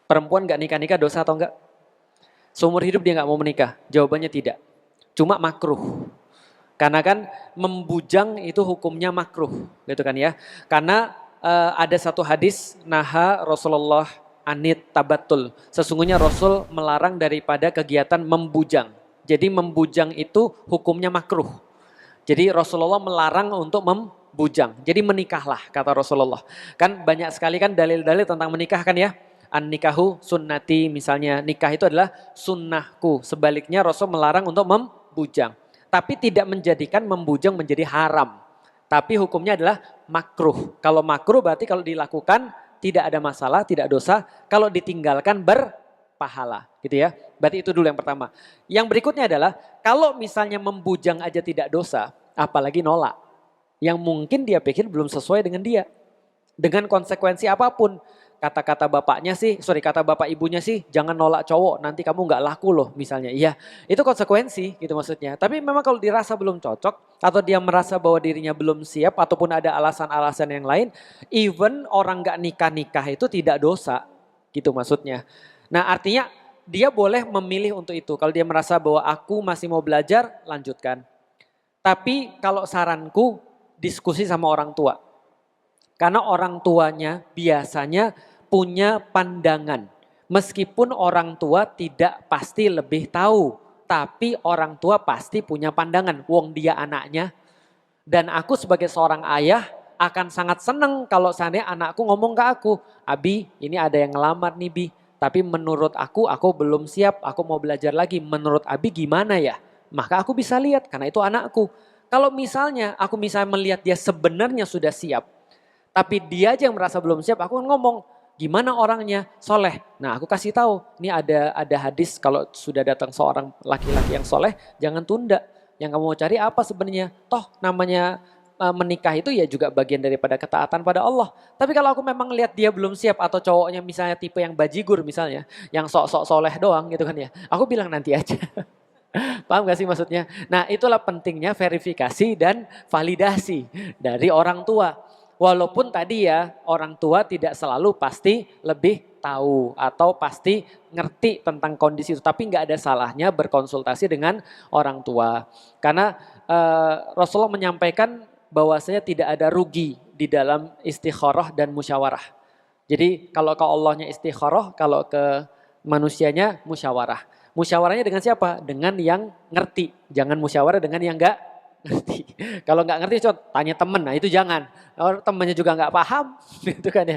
Perempuan nggak nikah-nikah dosa atau enggak? Seumur hidup dia nggak mau menikah? Jawabannya tidak. Cuma makruh. Karena kan membujang itu hukumnya makruh, gitu kan ya. Karena ada satu hadis naha Rasulullah anit tabatul. Sesungguhnya Rasul melarang daripada kegiatan membujang. Jadi membujang itu hukumnya makruh. Jadi Rasulullah melarang untuk membujang. Jadi menikahlah kata Rasulullah. Kan banyak sekali kan dalil-dalil tentang menikah kan ya. An nikahu sunnati misalnya, nikah itu adalah sunnahku. Sebaliknya Rasul melarang untuk membujang. Tapi tidak menjadikan membujang menjadi haram. Tapi hukumnya adalah makruh. Kalau makruh berarti kalau dilakukan tidak ada masalah, tidak dosa. Kalau ditinggalkan berpahala, gitu ya. Berarti itu dulu yang pertama. Yang berikutnya adalah kalau misalnya membujang aja tidak dosa, apalagi nolak. Yang mungkin dia pikir belum sesuai dengan dia. Dengan konsekuensi apapun. Kata-kata bapaknya sih, kata bapak ibunya sih, jangan nolak cowok, nanti kamu nggak laku loh misalnya. Iya, itu konsekuensi gitu maksudnya. Tapi memang kalau dirasa belum cocok, atau dia merasa bahwa dirinya belum siap, ataupun ada alasan-alasan yang lain, even orang nggak nikah-nikah itu tidak dosa, gitu maksudnya. Nah artinya dia boleh memilih untuk itu. Kalau dia merasa bahwa aku masih mau belajar, lanjutkan. Tapi kalau saranku, diskusi sama orang tua. Karena orang tuanya biasanya punya pandangan. Meskipun orang tua tidak pasti lebih tahu. Tapi orang tua pasti punya pandangan. Wong dia anaknya. Dan aku sebagai seorang ayah akan sangat senang kalau seandainya anakku ngomong ke aku. Abi ini ada yang ngelamar nih Bi. Tapi menurut aku belum siap. Aku mau belajar lagi. Menurut Abi gimana ya? Maka aku bisa lihat karena itu anakku. Kalau misalnya aku melihat dia sebenarnya sudah siap. Tapi dia aja yang merasa belum siap, aku kan ngomong, gimana orangnya? Soleh. Nah aku kasih tahu, ini ada hadis kalau sudah datang seorang laki-laki yang soleh, jangan tunda. Yang kamu mau cari apa sebenarnya? Toh namanya menikah itu ya juga bagian daripada ketaatan pada Allah. Tapi kalau aku memang lihat dia belum siap atau cowoknya misalnya tipe yang bajigur misalnya, yang sok-sok soleh doang gitu kan ya. Aku bilang nanti aja. Paham gak sih maksudnya? Nah itulah pentingnya verifikasi dan validasi dari orang tua. Walaupun tadi ya orang tua tidak selalu pasti lebih tahu atau pasti ngerti tentang kondisi itu. Tapi nggak ada salahnya berkonsultasi dengan orang tua. Karena Rasulullah menyampaikan bahwasanya tidak ada rugi di dalam istikharah dan musyawarah. Jadi kalau ke Allahnya istikharah, kalau ke manusianya musyawarah. Musyawarahnya dengan siapa? Dengan yang ngerti. Jangan musyawarah dengan yang nggak ngerti. Kalau nggak ngerti, tanya temen. Nah itu jangan. Kalau temennya juga nggak paham, gitu kan ya.